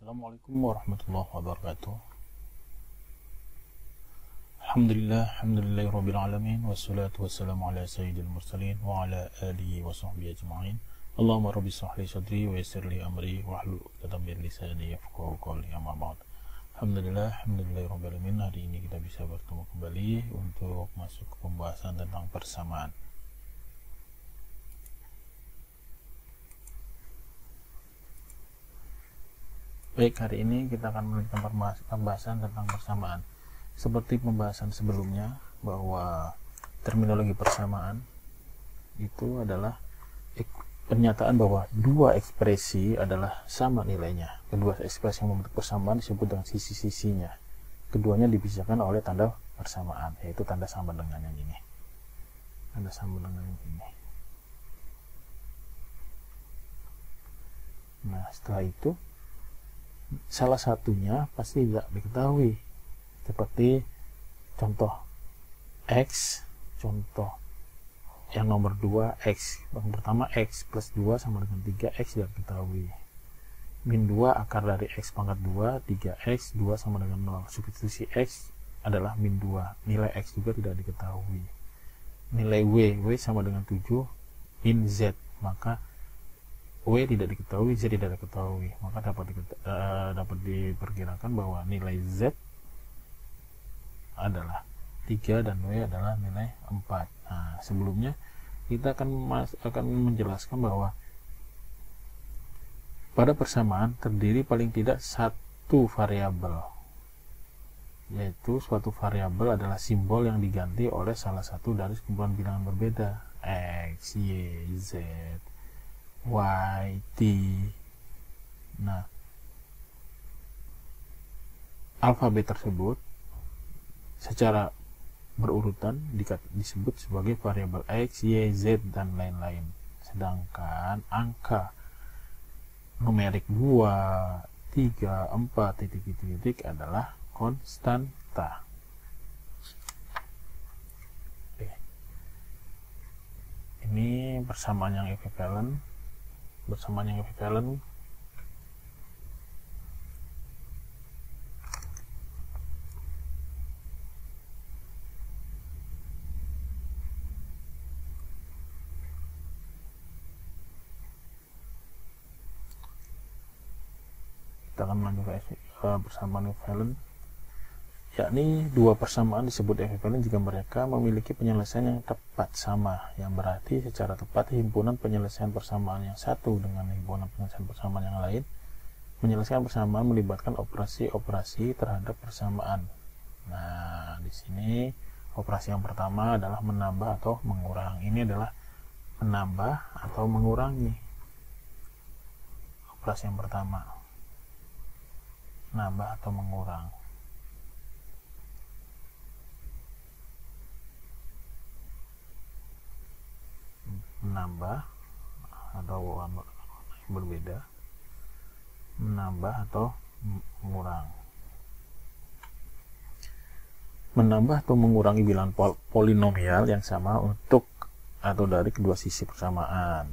Assalamualaikum warahmatullahi wabarakatuh. Alhamdulillahirabbil alamin wassalatu wassalamu ala sayyidil mursalin wa ala alihi wa sahbihi ajma'in. Allahumma rabbi shrah li sadri wa yassir li amri wahlul 'uqdatam min lisani yafqahu qawli. Amma ba'd. Alhamdulillahirabbil alamin. Hari ini kita bisa bertemu kembali untuk masuk ke pembahasan tentang persamaan. Baik, hari ini kita akan melanjutkan pembahasan tentang persamaan. Seperti pembahasan sebelumnya, bahwa terminologi persamaan itu adalah pernyataan bahwa dua ekspresi adalah sama nilainya. Kedua ekspresi yang membentuk persamaan disebut dengan sisi-sisinya. Keduanya dipisahkan oleh tanda persamaan, yaitu tanda sama dengan yang ini. Tanda sama dengan yang ini. Nah, setelah itu salah satunya pasti tidak diketahui, seperti contoh X, contoh yang nomor 2 X. Yang pertama X plus 2 sama dengan 3X tidak diketahui. Min 2 akar dari X pangkat 2, 3X, 2 sama dengan 0. Substitusi X adalah min 2. Nilai X juga tidak diketahui. Nilai W sama dengan 7 min Z. Maka W tidak diketahui, Z tidak diketahui, maka dapat diperkirakan bahwa nilai Z adalah 3 dan W adalah nilai 4. Nah, sebelumnya kita akan menjelaskan bahwa pada persamaan terdiri paling tidak satu variabel, yaitu suatu variabel adalah simbol yang diganti oleh salah satu dari sekumpulan bilangan berbeda, X, Y, Z, Y, T. Nah, alfabet tersebut secara berurutan disebut sebagai variabel X, Y, Z, dan lain-lain. Sedangkan angka numerik 2, 3, 4, titik adalah konstanta. Ini persamaan yang ekuivalen. Bersamaan yang ekuivalen kita akan melanjutkan persamaan ekuivalen, yakni dua persamaan disebut ekuivalen jika mereka memiliki penyelesaian yang tepat sama, yang berarti secara tepat himpunan penyelesaian persamaan yang satu dengan himpunan penyelesaian persamaan yang lain menyelesaikan persamaan melibatkan operasi-operasi terhadap persamaan. Nah, di sini operasi yang pertama adalah menambah atau mengurang. Ini adalah menambah atau mengurangi. Operasi yang pertama, menambah atau mengurang. Menambah atau berbeda, menambah atau mengurang. Menambah atau mengurangi bilangan polinomial yang sama untuk atau dari kedua sisi persamaan.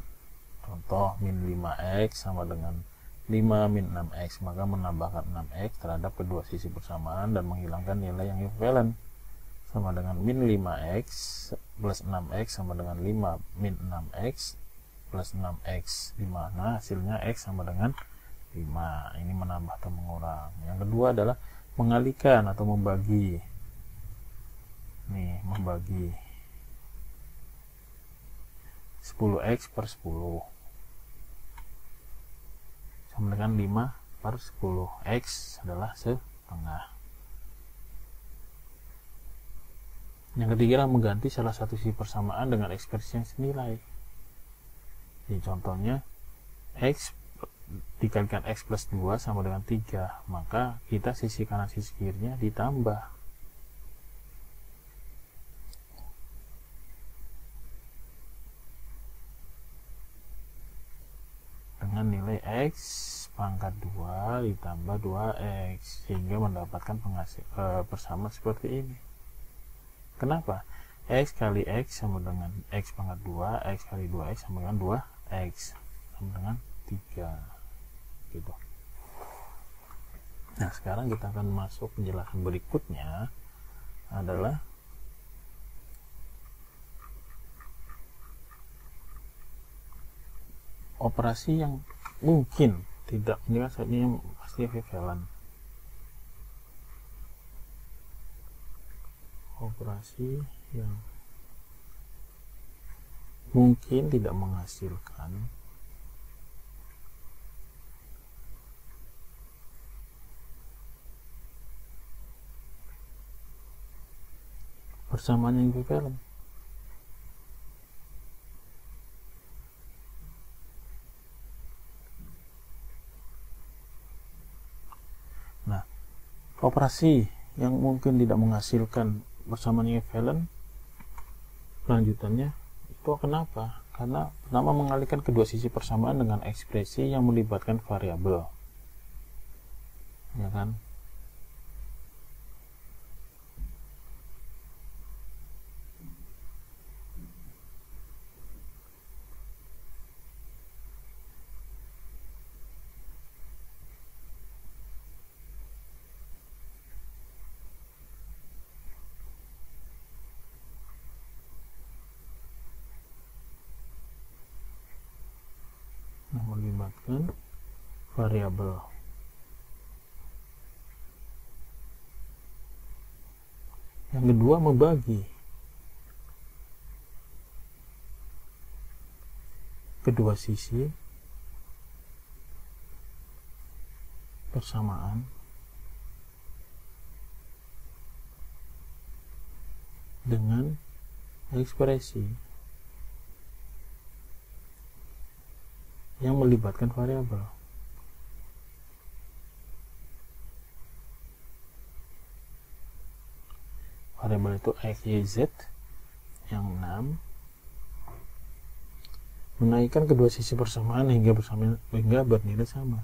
Contoh min 5x sama dengan 5 min 6x, maka menambahkan 6x terhadap kedua sisi persamaan dan menghilangkan nilai yang ekuivalen, sama dengan min 5x plus 6x sama dengan 5 min 6x plus 6x, dimana hasilnya x sama dengan 5. Ini menambah atau mengurang. Yang kedua adalah mengalihkan atau membagi. Nih, membagi 10x per 10 sama dengan 5 per 10. X adalah setengah. Yang ketiga adalah mengganti salah satu sisi persamaan dengan ekspresi yang senilai. Jadi contohnya X dikalikan X plus 2 sama dengan 3, maka kita sisi kanan sisi kirinya ditambah. Dengan nilai X pangkat 2 ditambah 2X, sehingga mendapatkan persamaan seperti ini. Kenapa? X kali X sama dengan X pangkat 2, X kali 2X sama dengan 2X sama dengan 3 gitu. Nah, sekarang kita akan masuk penjelasan berikutnya adalah operasi yang mungkin tidak, ini kan saat ini pasti equivalent. Operasi yang mungkin tidak menghasilkan persamaan yang equivalent. Nah, operasi yang mungkin tidak menghasilkan persamaan yang equivalent, lanjutannya itu kenapa? Karena pertama mengalihkan kedua sisi persamaan dengan ekspresi yang melibatkan variabel, ya kan? Melibatkan variabel. Yang kedua, membagi kedua sisi persamaan dengan ekspresi yang melibatkan variabel. Variabel itu x, y, z yang 6, menaikkan kedua sisi persamaan hingga bernilai sama.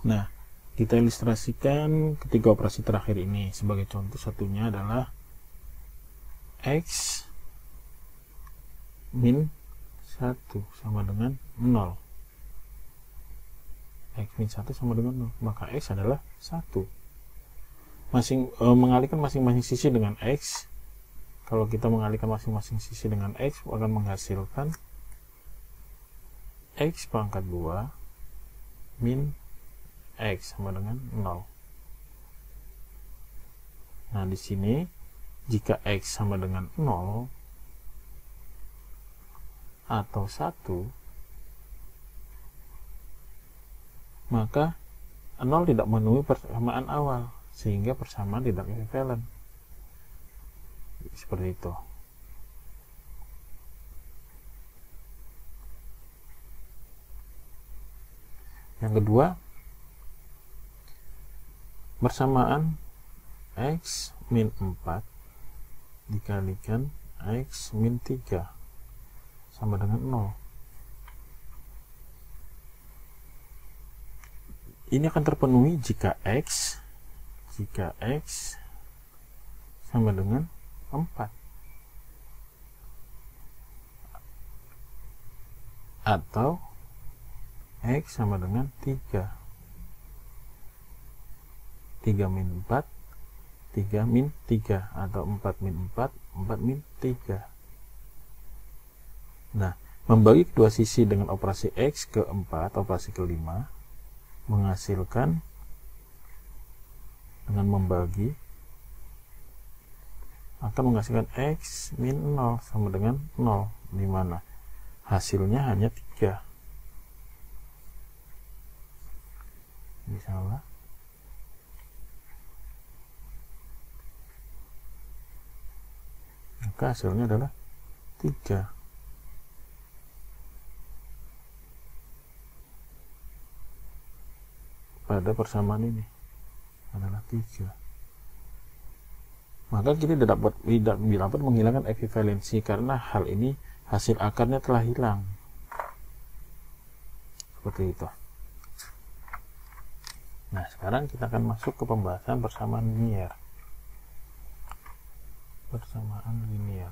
Nah, kita ilustrasikan ketiga operasi terakhir ini. Sebagai contoh, satunya adalah x min 1 sama dengan 0. X min 1 sama dengan 0. Maka x adalah 1. Mengalihkan masing-masing sisi dengan x. Kalau kita mengalihkan masing-masing sisi dengan x, akan menghasilkan x pangkat 2 min x sama dengan 0. Nah, di sini jika x sama dengan 0 atau 1, maka 0 tidak memenuhi persamaan awal, sehingga persamaan tidak equivalent. Seperti itu. Yang kedua, persamaan x min 4 dikalikan x min 3 sama dengan 0. Ini akan terpenuhi jika x sama dengan 4 atau x sama dengan 3. 3 min 4, 3 min 3, atau 4 min 4, 4 min 3. Nah, membagi kedua sisi dengan operasi x ke 4, operasi ke 5, menghasilkan dengan membagi akan menghasilkan x min 0 sama dengan 0, di mana hasilnya hanya 3. Misalnya maka hasilnya adalah 3. Pada persamaan ini adalah 3. Maka kita tidak dapat menghilangkan ekivalensi karena hal ini hasil akarnya telah hilang. seperti itu. Nah, sekarang kita akan masuk ke pembahasan persamaan linier. Persamaan linier.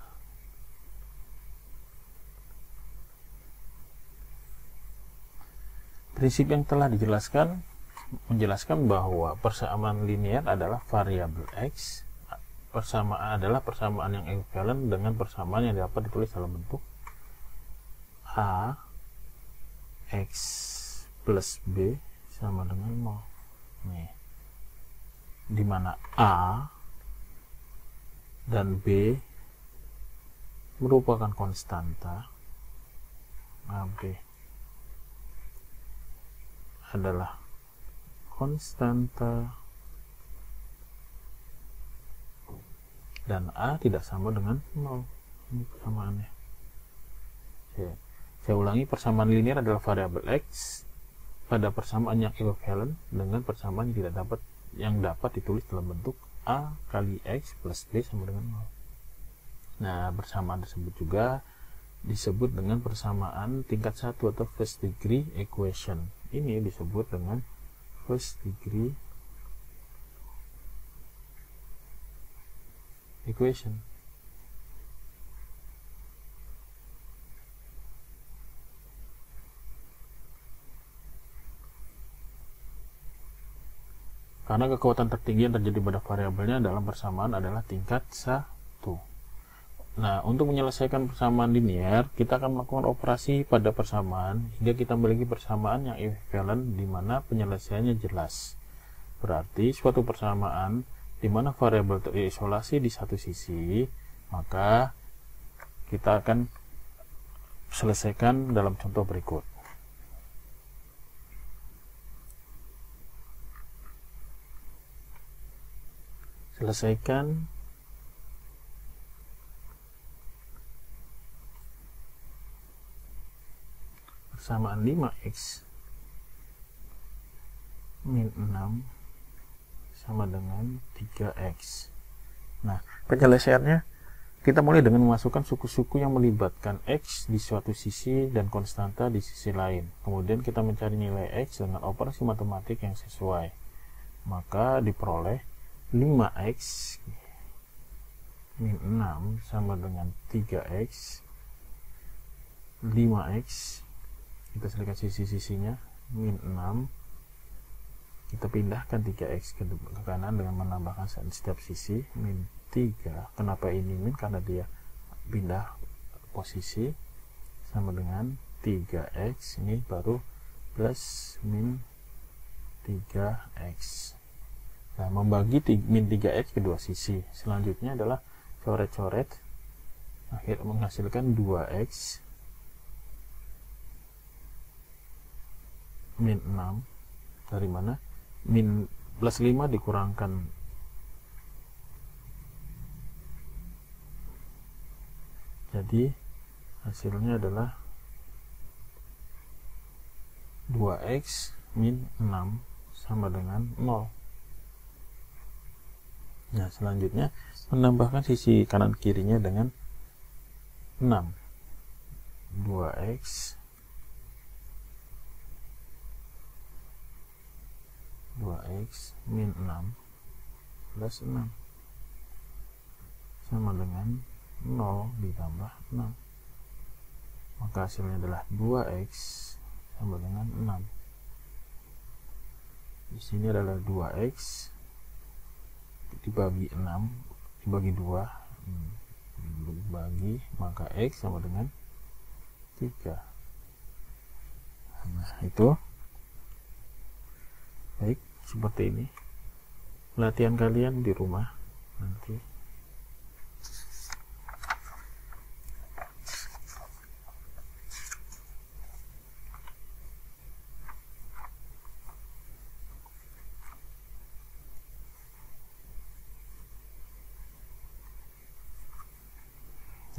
Prinsip yang telah dijelaskan menjelaskan bahwa persamaan linier adalah variabel x. Persamaan adalah persamaan yang ekuivalen dengan persamaan yang dapat ditulis dalam bentuk a x plus b sama dengan 0. Nih, dimana a dan b merupakan konstanta, ab adalah konstanta dan a tidak sama dengan 0. Ini persamaannya. Saya ulangi, persamaan linier adalah variabel x pada persamaan yang ekuivalen dengan persamaan yang dapat ditulis dalam bentuk a kali x plus b sama dengan 0. Nah, persamaan tersebut juga disebut dengan persamaan tingkat 1 atau first degree equation. Ini disebut dengan first degree equation. Karena kekuatan tertinggi yang terjadi pada variabelnya dalam persamaan adalah tingkat 1. Nah, untuk menyelesaikan persamaan linier, kita akan melakukan operasi pada persamaan hingga kita memiliki persamaan yang ekuivalen di mana penyelesaiannya jelas. Berarti suatu persamaan di mana variabel terisolasi di satu sisi, maka kita akan selesaikan dalam contoh berikut. Selesaikan persamaan 5x min 6 sama dengan 3x. Nah, penyelesaiannya kita mulai dengan memasukkan suku-suku yang melibatkan x di suatu sisi dan konstanta di sisi lain. Kemudian kita mencari nilai x dengan operasi matematik yang sesuai. Maka diperoleh 5x min 6 sama dengan 3x. 5x kita selesaikan sisi-sisinya min 6, kita pindahkan 3x ke kanan dengan menambahkan setiap sisi min 3. Kenapa ini min? Karena dia pindah posisi, sama dengan 3x. Ini baru plus min 3x. Nah, membagi min 3x kedua sisi. Selanjutnya adalah coret-coret, akhirnya menghasilkan 2x min 6. Dari mana? Min plus 5 dikurangkan jadi hasilnya adalah 2x min 6 sama dengan 0. Nah, selanjutnya menambahkan sisi kanan kirinya dengan 6. 2x min 6 plus 6 sama dengan 0 ditambah 6. Maka hasilnya adalah 2x sama dengan 6. Di sini adalah 2x dibagi 6 dibagi 2 dibagi, maka x sama dengan 3. Nah, itu baik, seperti ini latihan kalian di rumah nanti.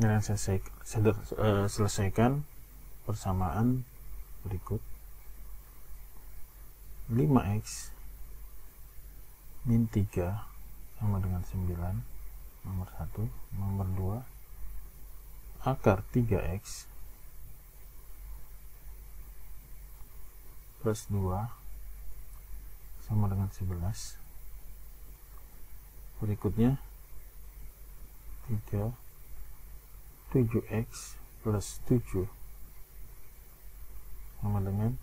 Dan selesaikan persamaan berikut. 5x min 3 sama dengan 9, nomor 1. Nomor 2, akar 3x plus 2 sama dengan 11. Berikutnya 7x plus 7 sama dengan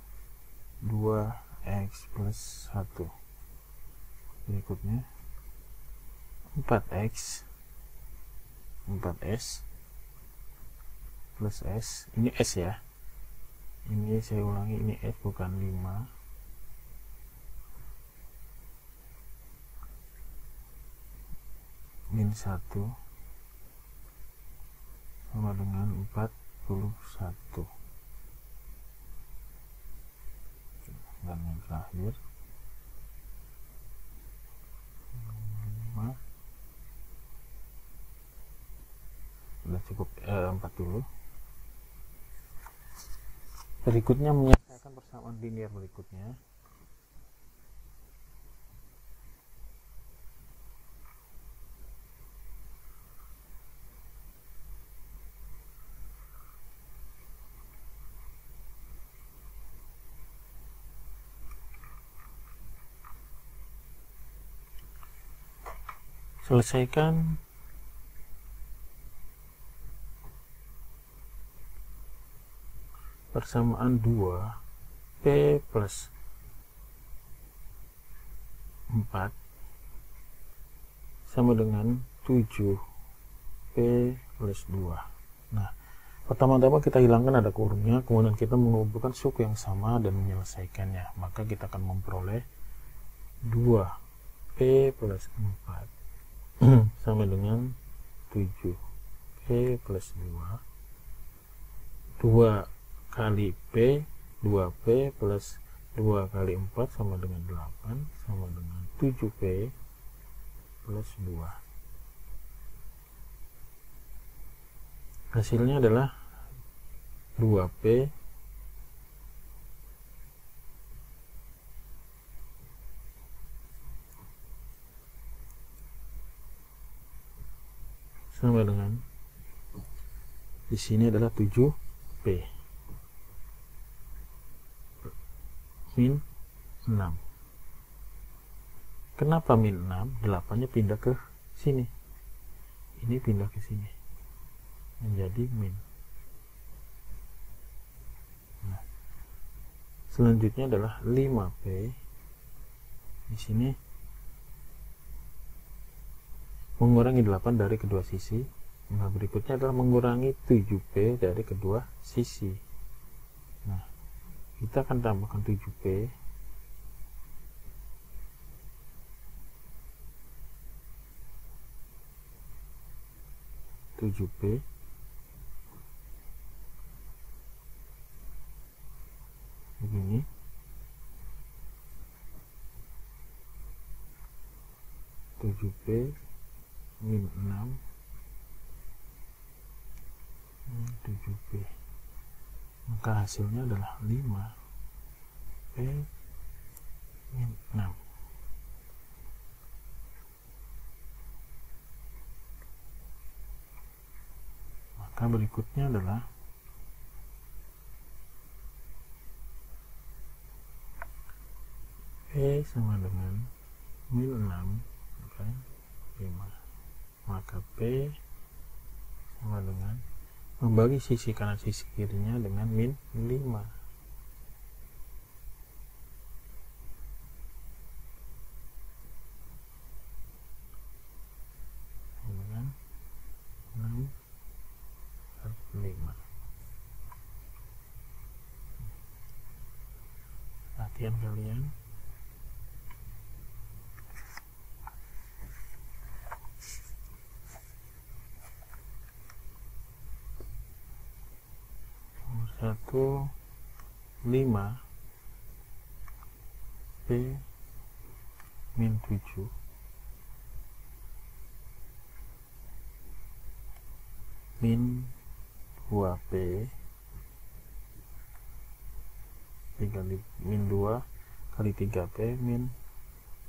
2x plus 1. Berikutnya 4s plus s, ini s ya, ini saya ulangi, ini s bukan 5, min 1 sama dengan 41. Dan yang terakhir 5, sudah cukup 4 dulu. Berikutnya menyelesaikan persamaan linear berikutnya. Selesaikan persamaan 2p plus 4 sama dengan 7p plus 2. Nah, pertama-tama kita hilangkan ada kurungnya, kemudian kita mengumpulkan suku yang sama dan menyelesaikannya. Maka kita akan memperoleh 2p plus 4 sama dengan 7p plus 2. 2 kali p, 2p plus 2 kali 4 sama dengan 8 sama dengan 7p plus 2. Hasilnya adalah 2p sama dengan, di sini adalah 7p min 6. Kenapa min 6? 8-nya pindah ke sini, ini pindah ke sini menjadi min. Nah, selanjutnya adalah 5p di sini mengurangi 8 dari kedua sisi. Nah, berikutnya adalah mengurangi 7p dari kedua sisi. Nah, kita akan tambahkan 7p begini, min 6 7p, maka hasilnya adalah 5p min 6. Maka berikutnya adalah p sama dengan min 6 bukan 5. Maka p sama dengan, membagi sisi kanan sisi kirinya dengan min 5. Dengan 6 per 5. Latihan kalian. Nomor 1, 5 p min 7 min 2p dikali min 2 kali 3p min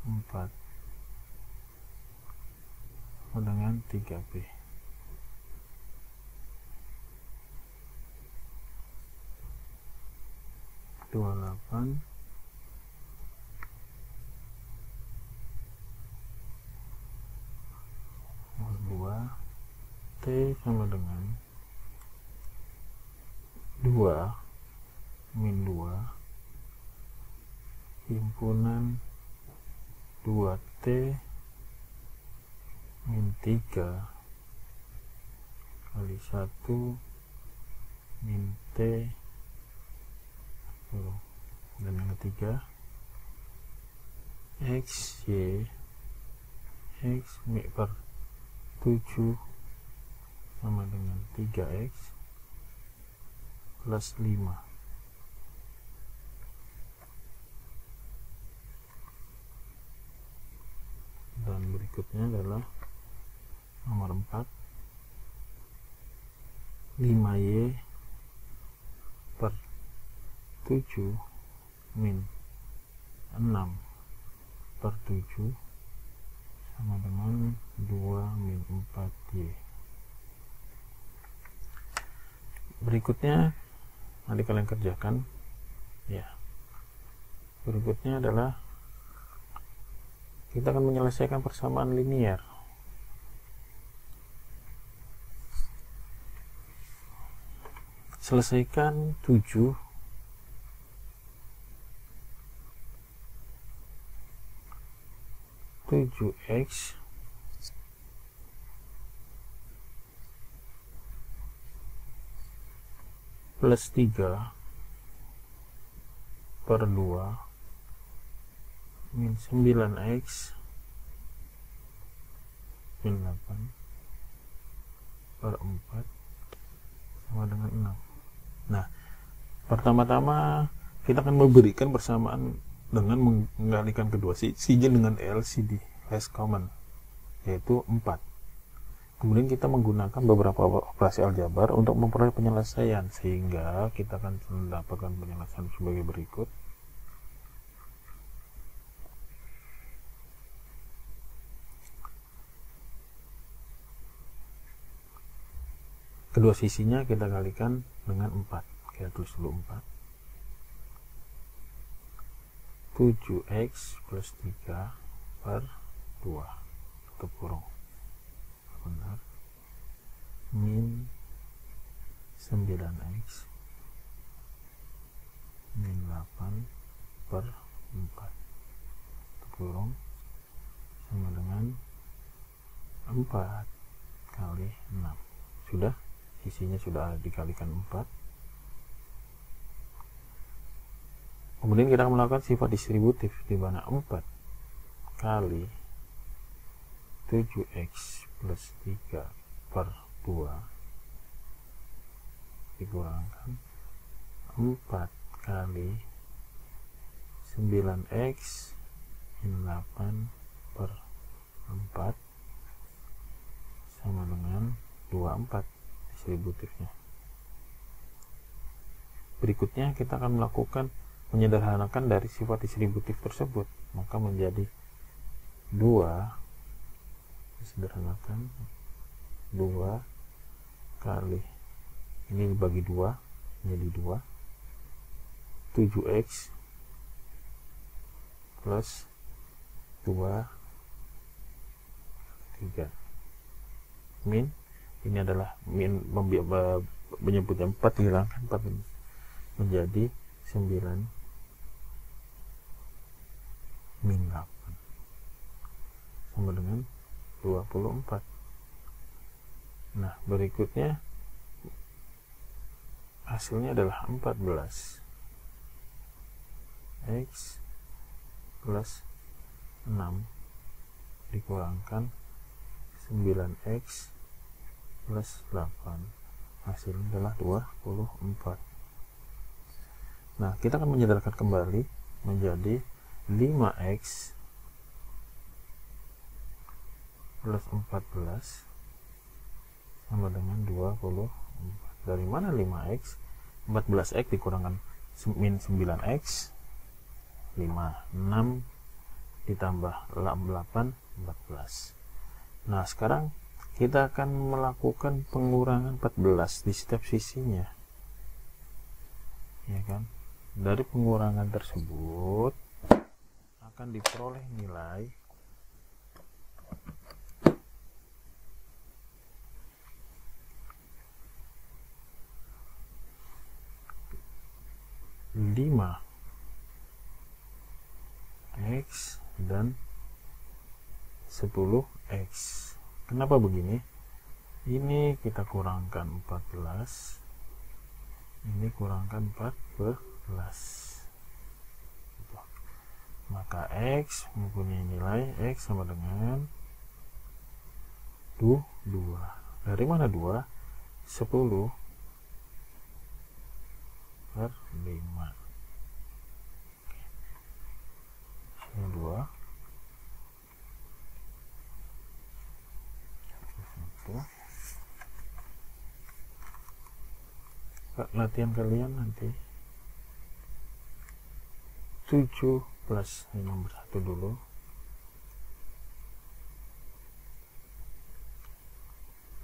4 dengan 3p. 28 T sama dengan 2 min 2 himpunan 2T min 3 kali 1 min T dan yang ketiga X Y X mi per 7 sama dengan 3X plus 5. Dan berikutnya adalah nomor 4, 5Y per 7 min 6 per 7 sama dengan 2 min 4Y. Berikutnya nanti kalian kerjakan ya. Berikutnya adalah kita akan menyelesaikan persamaan linear. Selesaikan 7 7X plus 3 per 2 min 9X min 8 per 4 sama dengan 6. Nah, pertama-tama kita akan memberikan persamaan dengan menggalikan kedua siji dengan LCD less common, yaitu 4. Kemudian kita menggunakan beberapa operasi aljabar untuk memperoleh penyelesaian, sehingga kita akan mendapatkan penyelesaian sebagai berikut. Kedua sisinya kita kalikan dengan 4. Kita tulis dulu 4. 7X plus 3 per 2 tutup kurung, benar, min 9X min 8 per 4 tutup kurung sama dengan 4 kali 6. Sudah, sisinya sudah dikalikan 4. Kemudian kita akan melakukan sifat distributif, di mana 4 kali 7X plus 3 per 2 dikurangkan 4 kali 9X min 8 per 4 sama dengan 24 distributifnya. Berikutnya kita akan melakukan menyederhanakan dari sifat distributif tersebut, maka menjadi 2 disederhanakan 2 kali ini dibagi 2 menjadi 2 7X plus 2 3 min, ini adalah min menyebutnya 4 dihilangkan 4 menjadi 9 min 8 sama dengan 24. Nah, berikutnya hasilnya adalah 14 X plus 6 dikurangkan 9X plus 8, hasilnya adalah 24. Nah, kita akan menyederhanakan kembali menjadi 5X plus 14 sama dengan 24. Dari mana 5X? 14X dikurangkan min 9X 5, 6 ditambah 8, 14. Nah, sekarang kita akan melakukan pengurangan 14 di setiap sisinya, ya kan? Dari pengurangan tersebut akan diperoleh nilai 10x. Kenapa begini? Ini kita kurangkan 14, ini kurangkan 14, maka x mempunyai nilai x sama dengan 2. Dari mana 2? 10 per 5. Ini 2. Latihan kalian nanti 7 plus ini nomor 1 dulu,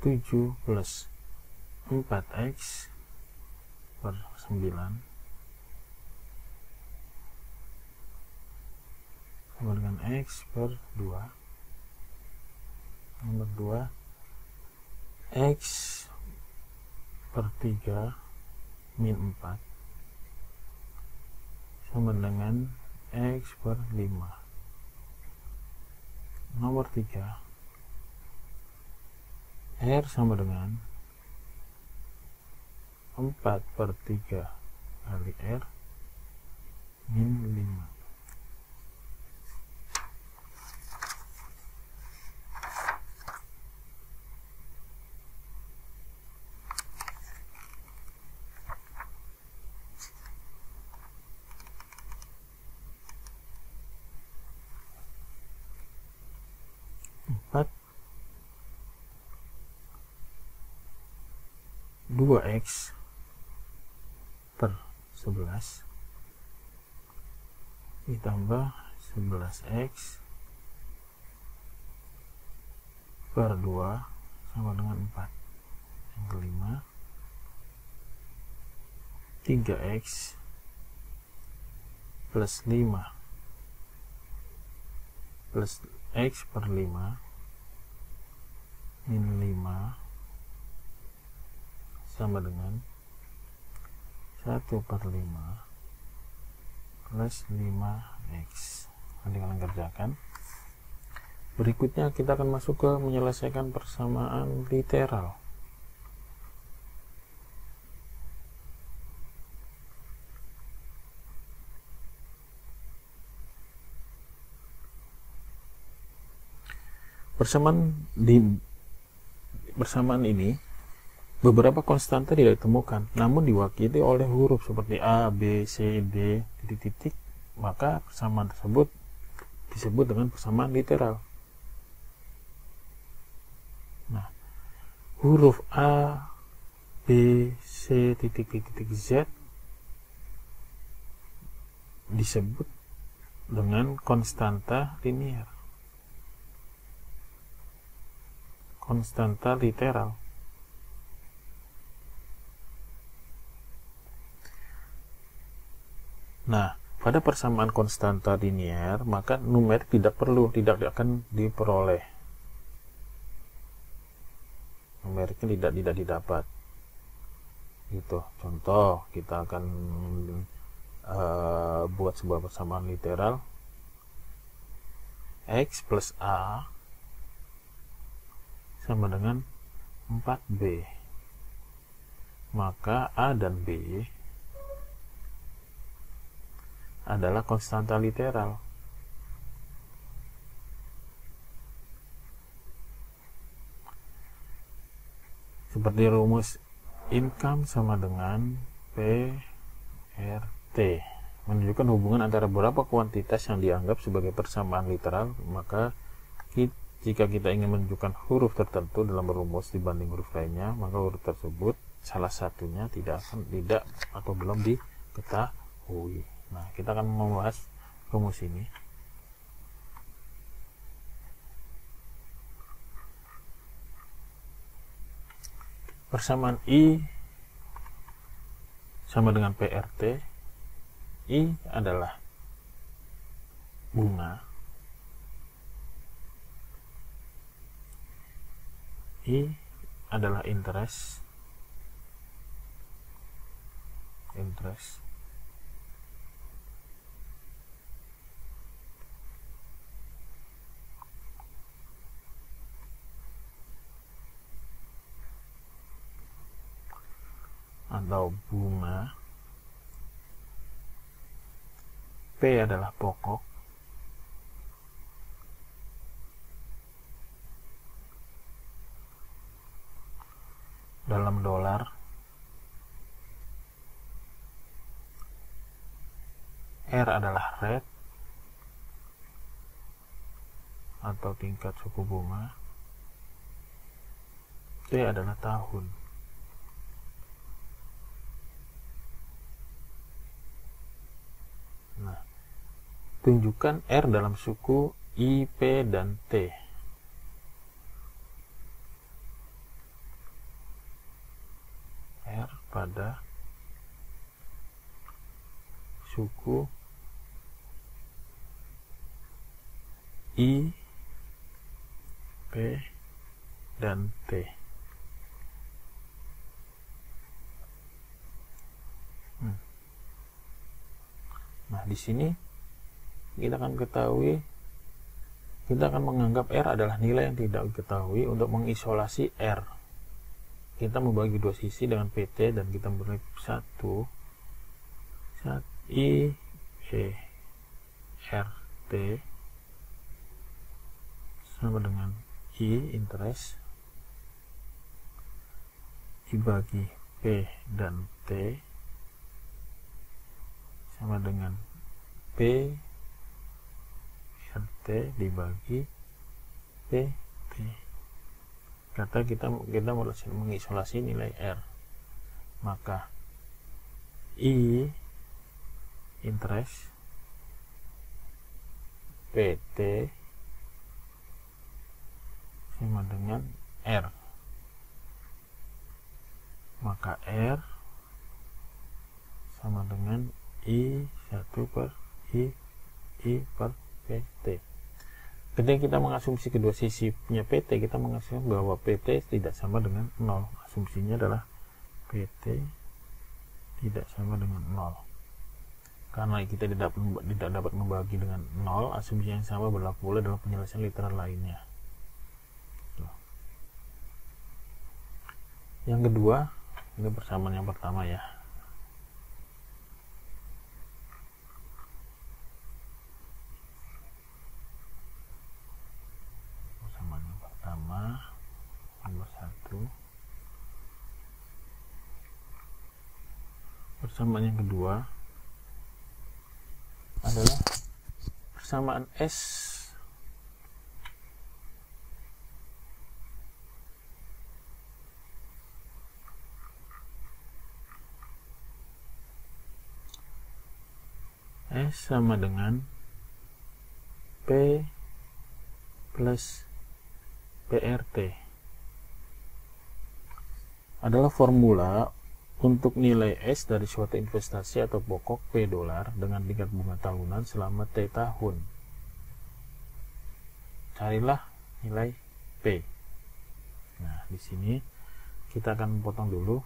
7 plus 4x per 9 sama dengan x per 2. Nomor 2 x per 3 min 4 sama dengan x per 5. Nomor 3 R sama dengan 4 per 3 kali R min 5. Dua x per 11 ditambah 11x per 2 sama dengan 4. Yang kelima 3x plus 5 plus x per 5 min 5 sama dengan 1 per 5 plus 5x. Nanti kalian kerjakan. Berikutnya kita akan masuk ke menyelesaikan persamaan literal. Persamaan ini beberapa konstanta tidak ditemukan, namun diwakili oleh huruf seperti A, B, C, D, titik-titik, maka persamaan tersebut disebut dengan persamaan literal. Nah, huruf A, B, C, titik-titik, Z disebut dengan konstanta linier, konstanta literal. Nah, pada persamaan konstanta linier, maka numerik tidak akan diperoleh. Numeriknya tidak didapat. Gitu. Contoh, kita akan buat sebuah persamaan literal. X plus A sama dengan 4B. Maka A dan B adalah konstanta literal. Seperti rumus income sama dengan PRT, menunjukkan hubungan antara beberapa kuantitas yang dianggap sebagai persamaan literal. Maka jika kita ingin menunjukkan huruf tertentu dalam rumus dibanding huruf lainnya, maka huruf tersebut salah satunya tidak atau belum diketahui. Nah, kita akan membahas rumus ini. Persamaan I sama dengan PRT. I adalah bunga, I adalah interest, atau bunga, P adalah pokok, dalam dolar, R adalah rate atau tingkat suku bunga, T adalah tahun. Nah, tunjukkan R dalam suku I, P, dan T. R pada suku I, P, dan T. Nah, di sini kita akan ketahui, kita akan menganggap R adalah nilai yang tidak diketahui. Untuk mengisolasi R, kita membagi dua sisi dengan PT dan kita beri satu I, P, R, T sama dengan I, interest, dibagi P dan T sama dengan P RT dibagi PT. Kata kita mengisolasi nilai R, maka I, interest, PT sama dengan R, maka R sama dengan I1 per I per PT. Ketika kita mengasumsi kedua sisinya PT, kita mengasumsi bahwa PT tidak sama dengan 0. Asumsinya adalah PT tidak sama dengan 0. Karena kita tidak dapat membagi dengan 0, asumsi yang sama berlaku pula dalam penyelesaian literal lainnya. Yang kedua, ini persamaan yang pertama ya. Nomor 1. Persamaan yang kedua adalah persamaan S sama dengan P plus PRT. Adalah formula untuk nilai S dari suatu investasi atau pokok P dolar dengan tingkat bunga tahunan selama T tahun. Carilah nilai P. Nah, di sini kita akan potong dulu.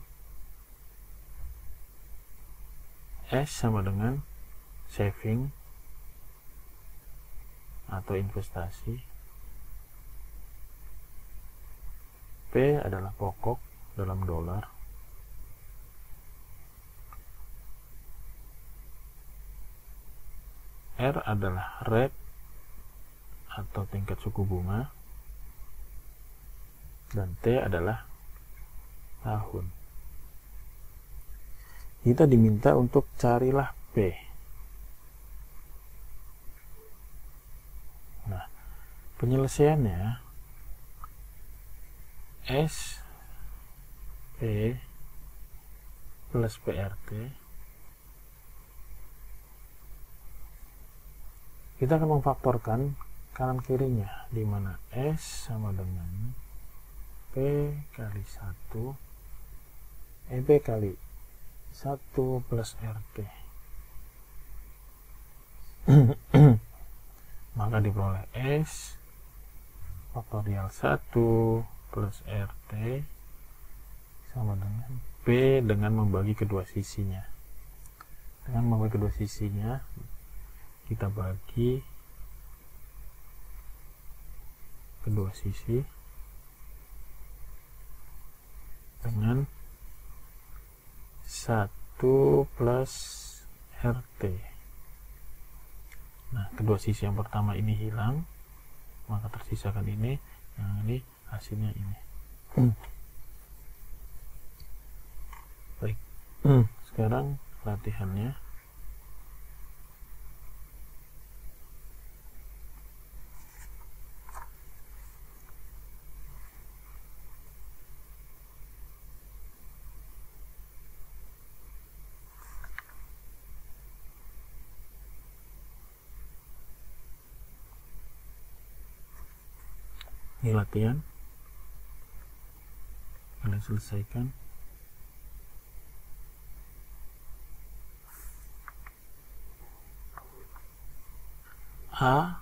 S sama dengan saving atau investasi. P adalah pokok dalam dolar. R adalah rate atau tingkat suku bunga. Dan T adalah tahun. Kita diminta untuk carilah P. Nah, penyelesaiannya S P plus PRT, kita akan memfaktorkan kanan kirinya, di mana S sama dengan P kali 1 P kali 1 plus RT. Maka diperoleh S faktorial 1 plus RT sama dengan P dengan membagi kedua sisinya. Dengan membagi kedua sisinya, kita bagi kedua sisi dengan 1 plus RT. Nah, kedua sisi yang pertama ini hilang, maka tersisakan ini. Yang ini hasilnya ini. Baik. Sekarang latihannya. Ini latihan, kalian selesaikan. A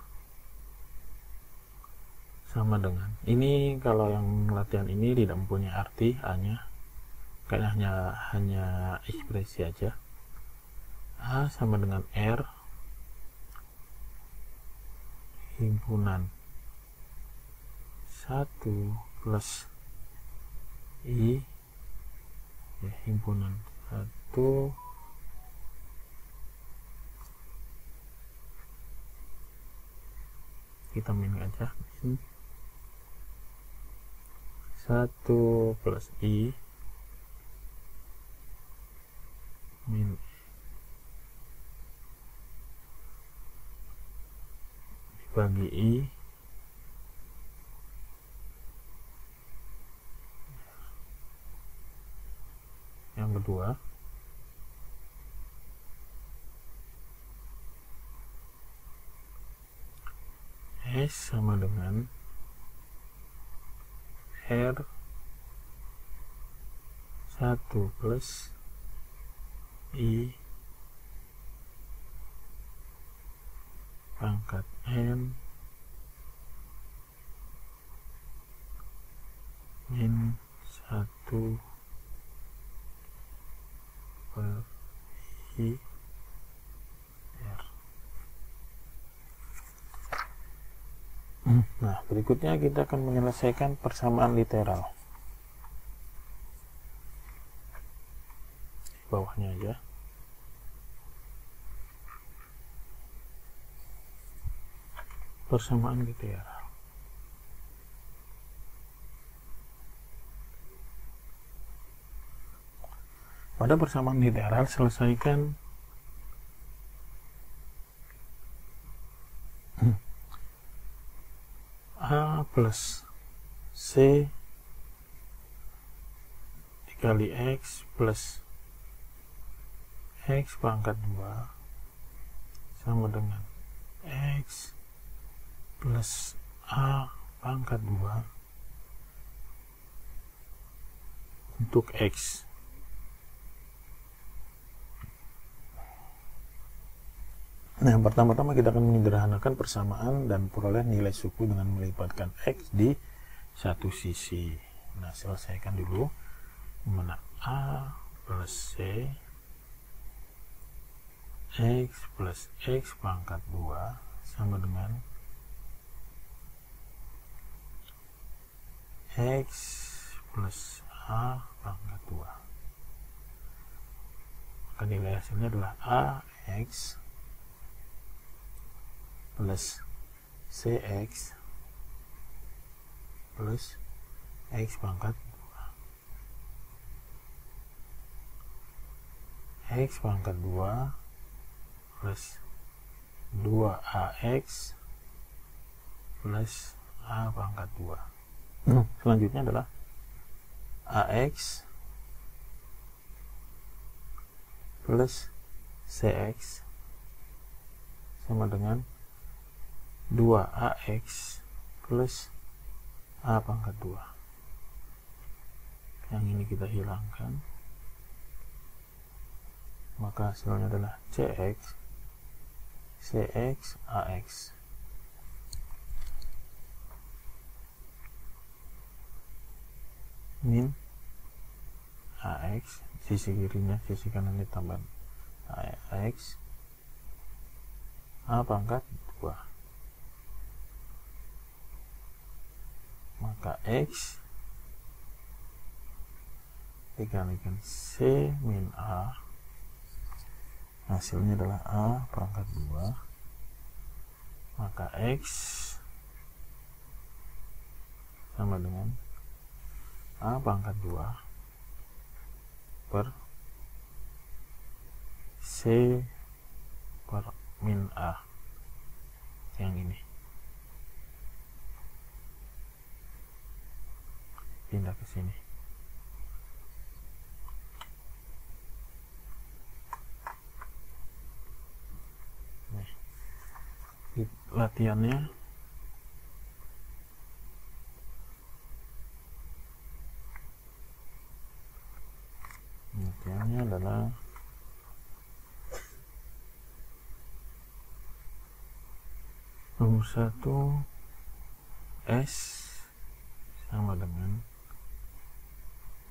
sama dengan ini. Kalau yang latihan ini tidak mempunyai arti A-nya, kayaknya hanya ekspresi aja. A sama dengan R himpunan 1 plus I, ya, himpunan 1 kita min aja, 1 plus I min dibagi I yang kedua. S sama dengan R 1 plus I pangkat N min 1 per I R. Nah, berikutnya kita akan menyelesaikan persamaan literal. Di bawahnya aja. Persamaan literal. Pada persamaan literal, selesaikan A plus C dikali X plus X pangkat 2 sama dengan X plus A pangkat 2 untuk X. Nah, yang pertama-tama kita akan menyederhanakan persamaan dan peroleh nilai suku dengan melipatkan X di satu sisi. Nah, selesaikan dulu. Mana A plus C X plus X pangkat 2 sama dengan X plus A pangkat 2. Maka nilai hasilnya adalah AX plus CX plus X pangkat 2. X pangkat 2 plus 2AX plus A pangkat 2. Selanjutnya adalah AX plus CX sama dengan 2AX plus A pangkat 2. Yang ini kita hilangkan, maka hasilnya adalah CX CX AX. Min AX, sisi kirinya, sisi kanan ditambah AX A pangkat 2. Maka X dikalikan C min A, hasilnya adalah A pangkat 2, maka X sama dengan A pangkat 2 per C per min A yang ini. Pindah ke sini. Nih, latihannya adalah nomor 1 S sama dengan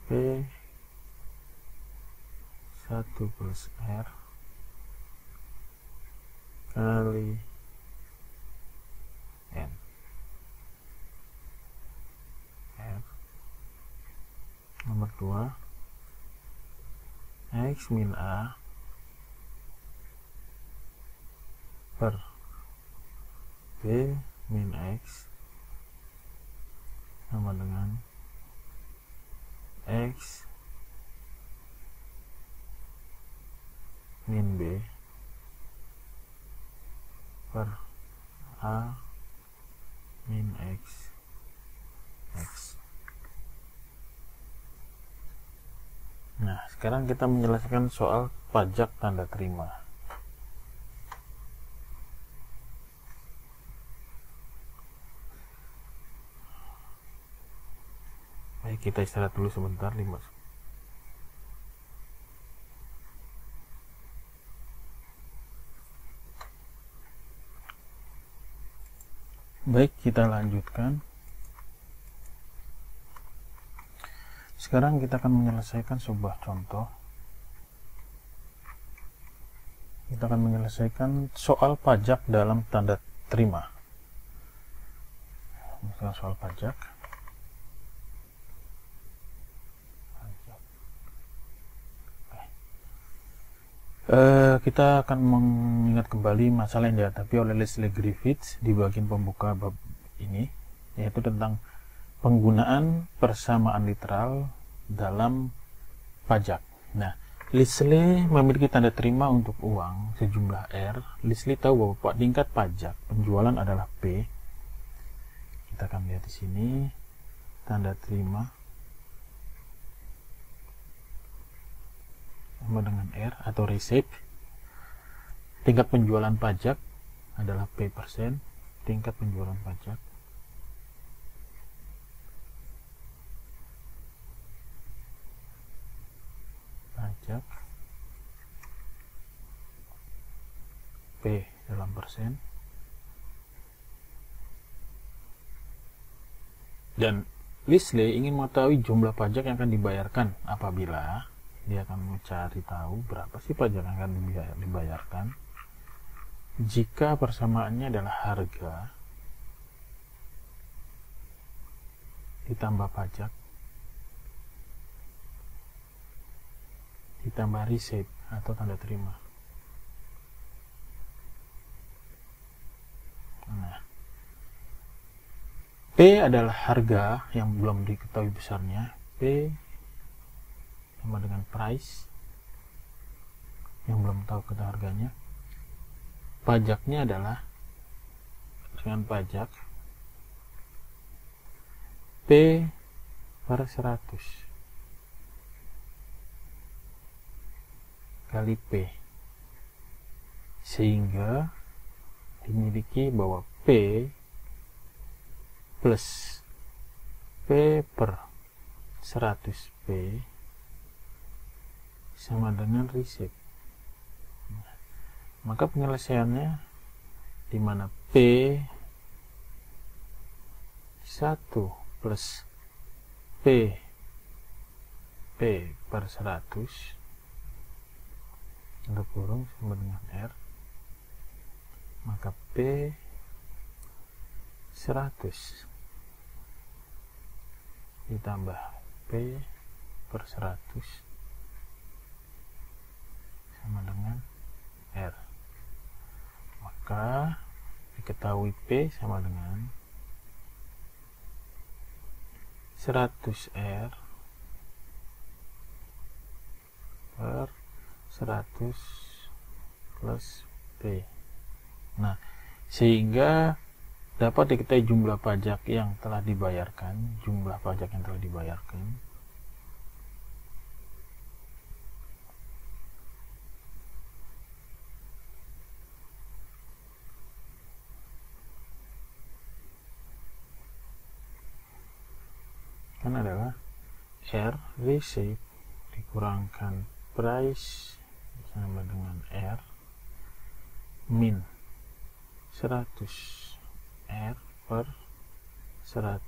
P 1 plus R kali N. R. Nomor 2 X min A per B min X sama dengan X min B per A min X X. Nah, sekarang kita menyelesaikan soal pajak tanda terima. Baik, kita istirahat dulu sebentar 5. Baik, kita lanjutkan. Sekarang kita akan menyelesaikan sebuah contoh. Kita akan menyelesaikan soal pajak dalam tanda terima. Misalnya soal pajak. Kita akan mengingat kembali masalah yang dihadapi oleh Leslie Griffiths di bagian pembuka bab ini, yaitu tentang penggunaan persamaan literal dalam pajak. Nah, Leslie memiliki tanda terima untuk uang sejumlah R. Leslie tahu bahwa tingkat pajak penjualan adalah P. Kita akan lihat di sini tanda terima sama dengan R atau receipt. Tingkat penjualan pajak adalah P persen. Tingkat penjualan pajak P dalam persen, dan Leslie ingin mengetahui jumlah pajak yang akan dibayarkan apabila dia akan mencari tahu berapa sih pajak yang akan dibayarkan jika persamaannya adalah harga ditambah pajak ditambah receipt atau tanda terima. Nah, P adalah harga yang belum diketahui besarnya. P sama dengan price yang belum tahu kita harganya. Pajaknya adalah dengan pajak P per 100 kali P, sehingga dimiliki bahwa P plus P per 100 P sama dengan receipt. Maka penyelesaiannya di mana P 1 plus P per 100 untuk kurung sama dengan R, maka P 100 ditambah P per 100 sama dengan R. Maka diketahui P sama dengan 100R per 100 plus P. Nah, sehingga dapat diketahui jumlah pajak yang telah dibayarkan, kan adalah R receipt dikurangkan price sama dengan R min 100 R per 100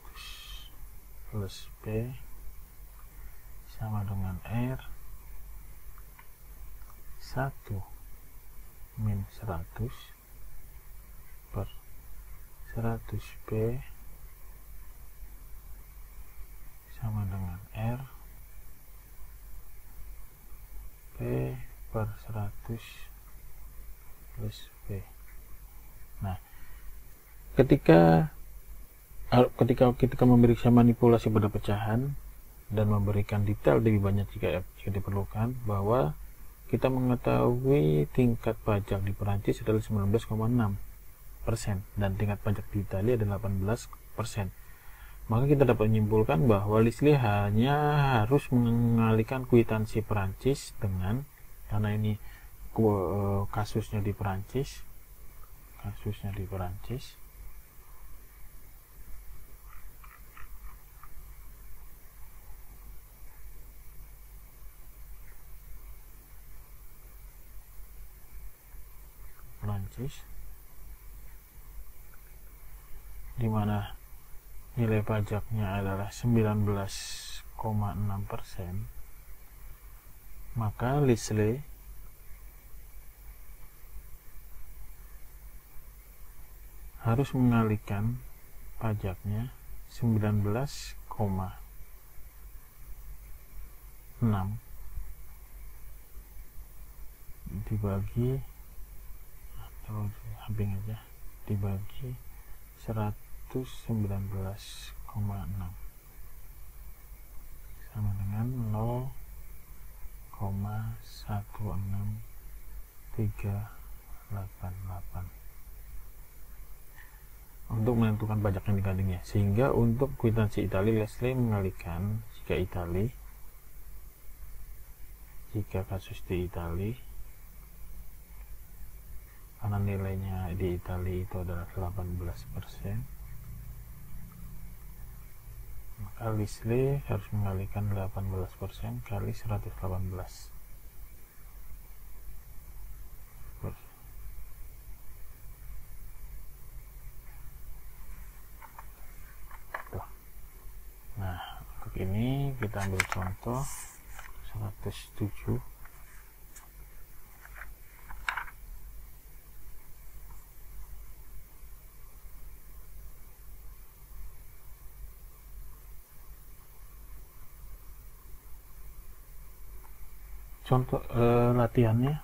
plus P sama dengan R 1 min 100 per 100 P sama dengan R P per 100 plus P. Nah, ketika kita memeriksa manipulasi pada pecahan dan memberikan detail lebih banyak jika diperlukan, bahwa kita mengetahui tingkat pajak di Perancis adalah 19,6% dan tingkat pajak di Italia adalah 18%. Maka kita dapat menyimpulkan bahwa Lisle hanya harus mengalihkan kwitansi Perancis dengan, karena ini kasusnya di Perancis, di mana nilai pajaknya adalah 19,6%, maka Lisle harus mengalihkan pajaknya 19,6 dibagi, atau habing aja, dibagi 119,6 sama dengan 0,16388 untuk menentukan pajak yang digandingnya. Sehingga untuk kwitansi Italia, Lisle mengalihkan jika kasus di Italia, karena nilainya di Italia itu adalah 18%, maka Lisle harus mengalihkan 18% kali 118. Nah, untuk ini kita ambil contoh 107. Contoh latihannya.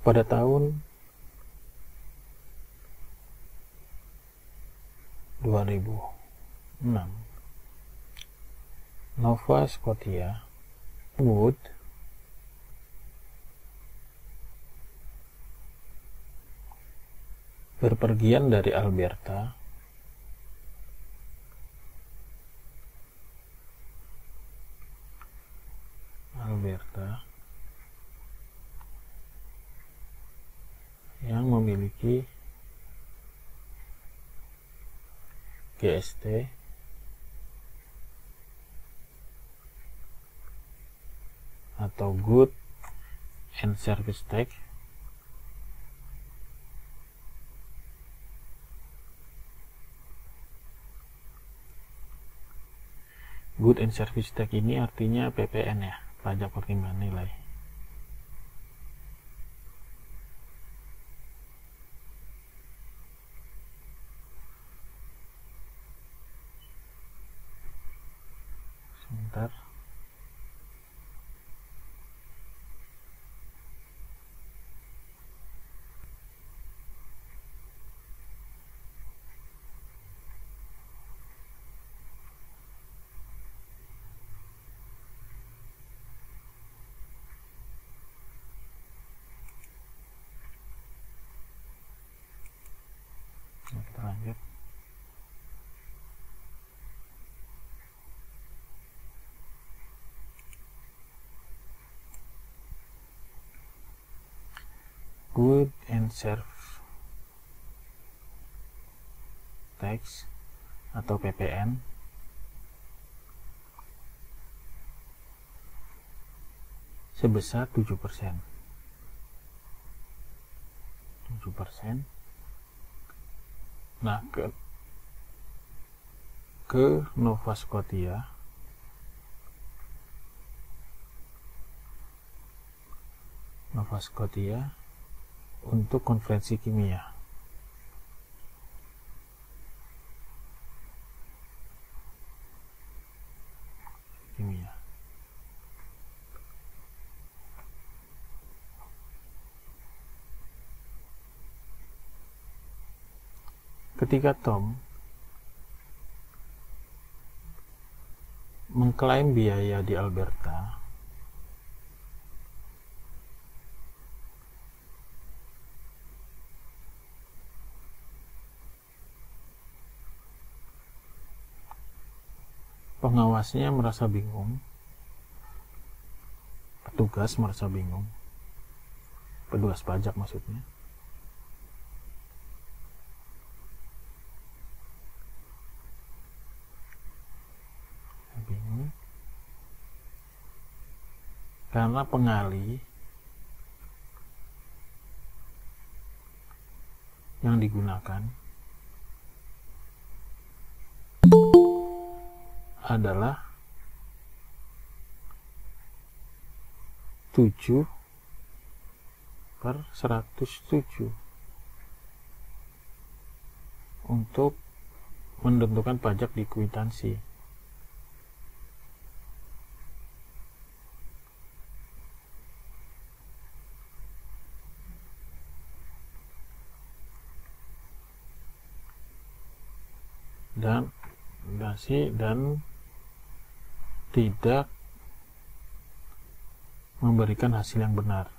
Pada tahun 2006, Nova Scotia would berpergian dari Alberta yang memiliki GST atau Good and Service Tax Good and Service Tax ini artinya PPN ya, pajak pertimbangan nilai. enter. Kita lanjut. Good and serve text atau PPN sebesar 7%. 7%. Nah, ke Nova Scotia untuk konferensi kimia. Ketika Tom mengklaim biaya di Alberta, pengawasnya merasa bingung, petugas merasa bingung, petugas pajak maksudnya. Bingung karena pengali yang digunakan adalah 7/107 untuk menentukan pajak di kwitansi. Dan tidak memberikan hasil yang benar.